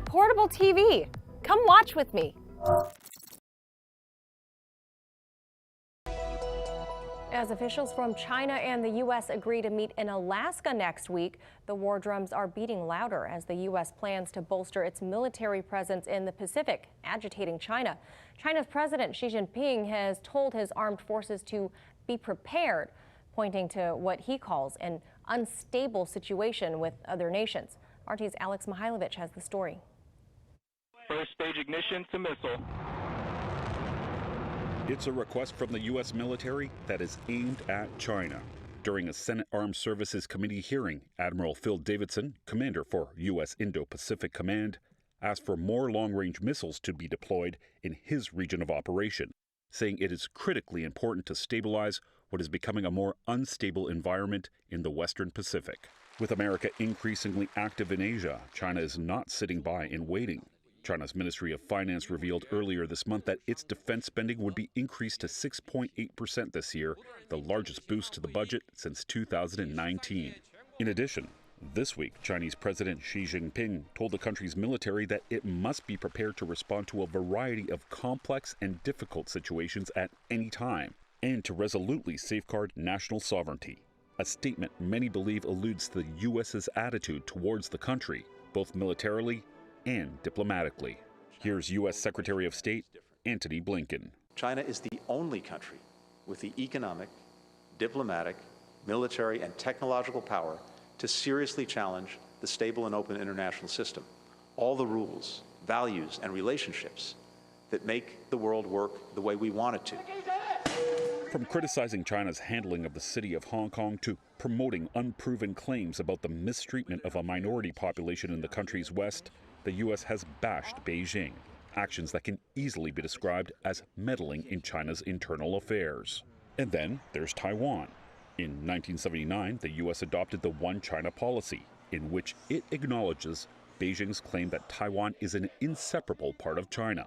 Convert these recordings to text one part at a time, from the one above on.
Portable TV. Come watch with me. As officials from China and the U.S. agree to meet in Alaska next week, the war drums are beating louder as the U.S. plans to bolster its military presence in the Pacific, agitating China. China's President Xi Jinping has told his armed forces to be prepared, pointing to what he calls an unstable situation with other nations. RT's Alex Mihailovich has the story. First stage ignition to missile. It's a request from the U.S. military that is aimed at China. During a Senate Armed Services Committee hearing, Admiral Phil Davidson, commander for U.S. Indo-Pacific Command, asked for more long-range missiles to be deployed in his region of operation, saying it is critically important to stabilize what is becoming a more unstable environment in the Western Pacific. With America increasingly active in Asia, China is not sitting by and waiting. China's Ministry of Finance revealed earlier this month that its defense spending would be increased to 6.8% this year, the largest boost to the budget since 2019. In addition, this week, Chinese President Xi Jinping told the country's military that it must be prepared to respond to a variety of complex and difficult situations at any time, and to resolutely safeguard national sovereignty, a statement many believe alludes to the U.S.'s attitude towards the country, both militarily and diplomatically. Here's U.S. Secretary of State Antony Blinken. China is the only country with the economic, diplomatic, military, and technological power to seriously challenge the stable and open international system, all the rules, values, and relationships that make the world work the way we want it to. From criticizing China's handling of the city of Hong Kong to promoting unproven claims about the mistreatment of a minority population in the country's west, the U.S. has bashed Beijing, actions that can easily be described as meddling in China's internal affairs. And then there's Taiwan. In 1979, the U.S. adopted the One China policy, in which it acknowledges Beijing's claim that Taiwan is an inseparable part of China.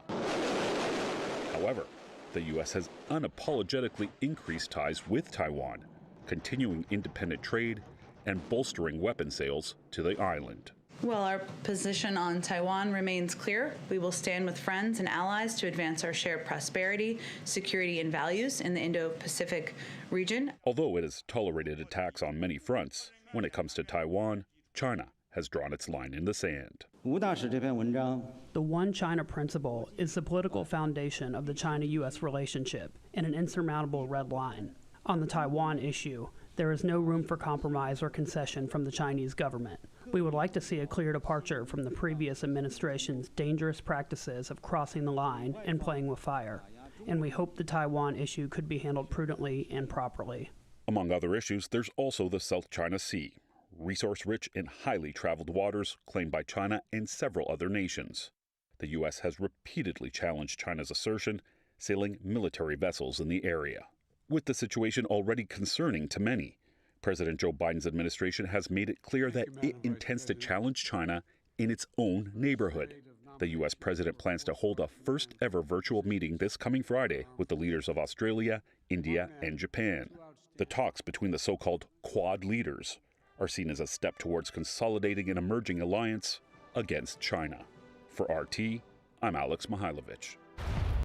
However, the U.S. has unapologetically increased ties with Taiwan, continuing independent trade and bolstering weapon sales to the island. Well, our position on Taiwan remains clear. We will stand with friends and allies to advance our shared prosperity, security, and values in the Indo-Pacific region. Although it has tolerated attacks on many fronts, when it comes to Taiwan, China has drawn its line in the sand. The One China principle is the political foundation of the China-U.S. relationship and an insurmountable red line. On the Taiwan issue, there is no room for compromise or concession from the Chinese government. We would like to see a clear departure from the previous administration's dangerous practices of crossing the line and playing with fire. And we hope the Taiwan issue could be handled prudently and properly. Among other issues, there's also the South China Sea, resource-rich and highly traveled waters claimed by China and several other nations. The U.S. has repeatedly challenged China's assertion, sailing military vessels in the area. With the situation already concerning to many, President Joe Biden's administration has made it clear that it intends to challenge China in its own neighborhood. The U.S. president plans to hold a first-ever virtual meeting this coming Friday with the leaders of Australia, India, and Japan. The talks between the so-called Quad leaders are seen as a step towards consolidating an emerging alliance against China. For RT, I'm Alex Mihailovich.